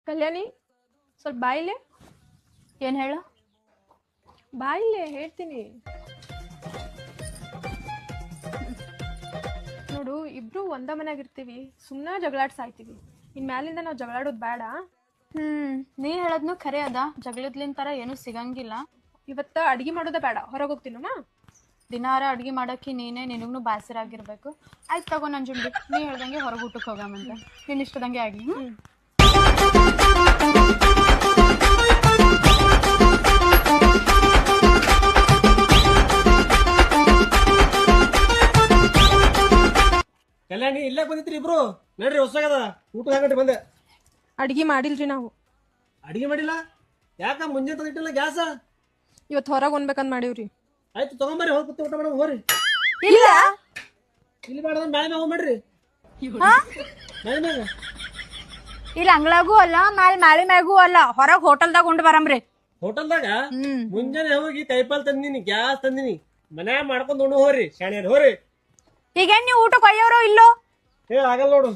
ಕಲ್ಯಾಣಿ ಸ್ವಲ್ಪ ಬಾಯಿಲೆ. ಏನ್ ಹೇಳ? ಬಾಯಿಲೆ ಹೇಳ್ತೀನಿ ನೋಡು. ಇಬ್ರು ಒಂದ ಮನ್ಯಾಗ ಇರ್ತೀವಿ, ಸುಮ್ಮನೆ ಜಗಳಾಡ್ ಸಾಯ್ತೀವಿ. ಇನ್ ಮ್ಯಾಲಿಂದ ನಾವು ಜಗಳಾಡೋದು ಬೇಡ. ನೀ ಹೇಳದ್ನು ಖರೆ ಅದ. ಜಗಳದ್ಲಿಂತರ ಏನು ಸಿಗಂಗಿಲ್ಲ. ಇವತ್ತ ಅಡ್ಗಿ ಮಾಡೋದ ಬೇಡ, ಹೊರಗೆ ಹೋಗ್ತೀನಮ್ಮ. ದಿನಾರ ಅಡ್ಗಿ ಮಾಡಕ್ಕೆ ನೀನೇ, ನಿನಗೂ ಬೇಸರ ಆಗಿರ್ಬೇಕು. ಆಯ್ತು ತಗೋ ನನ್ ಜುಂಡಿ, ನೀ ಹೇಳ್ದಂಗೆ ಹೊರಗೆ ಊಟಕ್ಕೆ ಹೋಗಮಂತ. ನಿನ್ ಇಷ್ಟದಂಗೆ ಆಗ್ಲಿ. ಕಲ್ಯಾಣಿ ಇಲ್ಲೇ ಬಂದಿತ್ರಿ ಇಬ್ರು. ನೋಡ್ರಿ ಹೊಸಾಗದ ಊಟ ಹಾಕಟ್ರಿ ಬಂದೆ. ಅಡ್ಗಿ ಮಾಡಿಲ್ರಿ ನಾವು. ಅಡಿಗೆ ಮಾಡಿಲ್ಲ ಯಾಕ? ಮುಂಜಾನೆ ತಂದಿಟ್ಟಿಲ್ಲ ಗ್ಯಾಸ. ಇವತ್ತು ಹೊರಗೆ ಉಣ್ಬೇಕಂತ ಮಾಡೀವ್ರಿ. ಆಯ್ತು ತಗೊಂಬರ್ರಿ, ಹೋಗಿ ಕೂತು ಊಟ ಮಾಡೋಣ. ಹೋರಿ ಇಲ್ಲ ಇಲ್ಲಿ ಬೇಡ, ಮ್ಯಾಲೆ ಮ್ಯಾಗ ಹೋಗ್ಬೇಡ್ರಿ. ಮ್ಯಾಲೆ ಮ್ಯಾಗ ಇಲ್ಲಿ ಅಂಗ್ಳಾಗೂ ಅಲ್ಲ, ಮಾಳಿ ಮ್ಯಾಗೂ ಅಲ್ಲ, ಹೊರಗ್ ಹೋಟೆಲ್ದಾಗ ಉಂಡ್ ಬರಮ್ರಿ. ಹೋಟೆಲ್ದಾಗ ಮುಂಜಾನೆ ಹೋಗಿ ಕೈಪಾಲ್ ತಂದಿನಿ, ಗ್ಯಾಸ್ ತಂದಿನಿ, ಮನ್ಯಾಗ ಮಾಡ್ಕೊಂಡ್ ಉಣ್ಣು. ಹೋರಿ ಶಾಣ್ಯಾರ ಹೋರಿ. ಈಗೇನ್ ನೀವು ಊಟಕ್ಕೆ ಒಯ್ಯೋರೋ ಇಲ್ಲೋ? ಆಗಲ್ಲ ನೋಡು.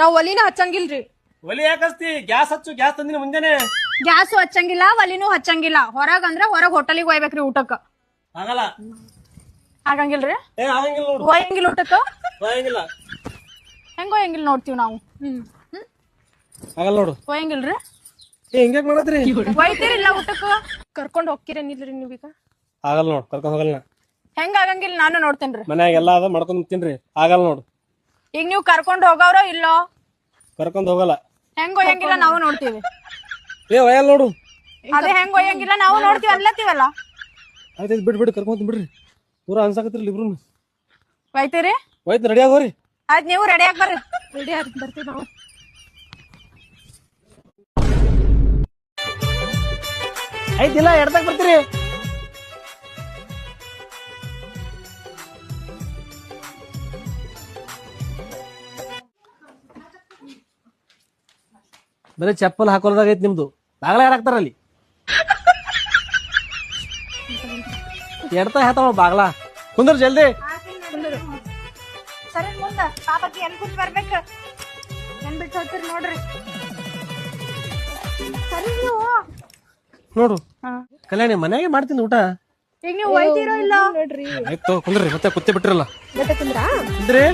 ನಾವು ಒಲಿನ ಹಚ್ಚಂಗಿಲ್ರಿ. ಒಲಿ ಯಾಕೆ ಹಚ್ತಿ? ಗ್ಯಾಸ್ ಹಚ್ಚು. ಗ್ಯಾಸ್ ತಂದಿನಿ ಮುಂಜಾನೆ. ಗ್ಯಾಸು ಹಚ್ಚಂಗಿಲ್ಲ, ಒಲಿನೂ ಹಚ್ಚಂಗಿಲ್ಲ. ಹೊರಗ್ ಅಂದ್ರ ಹೊರಗ್ ಹೋಟೆಲಿಗೆ ಒಯ್ಬೇಕ್ರಿ ಊಟಕ್ಕ. ಆಗಲ್ಲ. ಆಗಂಗಿಲ್ರಿ? ಆಗಂಗಿಲ್ಲ ನೋಡು. ಒಯ್ಯಂಗಿಲ್ಲ ಊಟಕ್ಕ? ಆಗಂಗಿಲ್ಲ. ಹೆಂಗ ಒಯ್ಯಂಗಿಲ್ಲ ನೋಡ್ತೀವಿ ನಾವು. ಆಗಲ್ಲ ನೋಡು. ಒಯ್ಯಂಗಿಲ್ರಿ? ಹಿಂಗ್ಯಾಕ್ ಮಾಡತ್ರಿ? ಒಯ್ತೀರಿಲ್ಲ ಊಟಕ್ಕ? ಕರ್ಕೊಂಡು ಹೋಗ್ತೀರೇನಿಲ್ರಿ ನೀವೀಗ? ಆಗಲ್ಲ ನೋಡು, ಕರ್ಕೊಂಡ್ ಹೋಗಲ್ಲ. ಹೆಂಗ ಆಗಂಗಿಲ್ಲ? ನಾನು ನೋಡ್ತೇನ್ರಿ. ಮನ್ಯಾಗ ಎಲ್ಲಾ ಅದ ಮಾಡ್ಕೊಂಡ್ ತಿನ್ರಿ. ಆಗಲ್ಲ ನೋಡು. ಈಗ ನೀವು ಕರ್ಕೊಂಡ್ ಹೋಗವ್ರೋ ಇಲ್ಲೋ? ಕರ್ಕೊಂಡ್ ಹೋಗಲ್ಲ. ಹೆಂಗ್ ಒಯ್ಯಂಗಿಲ್ಲ ನಾವು ನೋಡ್ತೀವಿ. ಒಯ್ಯಲ್ಲ ನೋಡು. ಅದೇ ಹೆಂಗ್ ಒಯ್ಯಂಗಿಲ್ಲ ನಾವು ನೋಡ್ತೀವಿ ಅನ್ಲತ್ತೀವಲ್ಲ. ಆಯ್ತು ಬಿಡ್ರಿ, ಕರ್ಕೊಂಡ್ ಬಿಡ್ರಿ. ಪೂರಾ ಅನ್ಸಾಕತ್ರಿ ಇಬ್ರು. ಒಯ್ತೀರಿ? ಹೋಯ್ತು, ರೆಡಿ ಆಗೋರಿ. ಆಯ್ತು, ನೀವು ರೆಡಿ ಆಗಿ ಬರ್ರಿ. ರೆಡಿ ಆಗಿ ಬರ್ತೀವಿ ನಾವು. ಆಯ್ತಿಲ್ಲ, ಎಡ್ದಾಗ ಬರ್ತೀರಿ. ಬರೀ ಚಪ್ಪಲ್ ಹಾಕೋದಾಗೈತಿ ನಿಮ್ದು. ಬಾಗ್ಲ ಯಾರು ಹಾಕ್ತಾರ ಅಲ್ಲಿ? ಎಡ್ತಾ ಹೇಳ್ತಾವ ಬಾಗ್ಲ. ಕುಂದ್ರ ಜಲ್ದಿ. ಸರಿ ಮುಂದ ಪಾಪಕ್ಕೆ ಎಲ್ಲಿ ಕೂತ್ ಬರ್ಬೇಕು. ಏನ್ ಬಿಟ್ಟು ಹೋಗ್ತೀರಿ ನೋಡ್ರಿ. ಸರಿ ನೀವು ನೋಡು ಕಲ್ಯಾಣಿ, ಮನ್ಯಾಗೆ ಮಾಡ್ತೀನಿ ಊಟ. ಈಗ ನೀವು ಒಯ್ತೀರೋ ಇಲ್ಲ? ನೋಡ್ರಿ ಆಯ್ತು ಕುಂದ್ರಿ, ಮತ್ತೆ ಕುತ್ತಿ ಬಿಟ್ಟಿರಲ್ಲ. ಗಟ್ಟ ತಿಂದ್ರಾ? ಕುಂದ್ರಿ.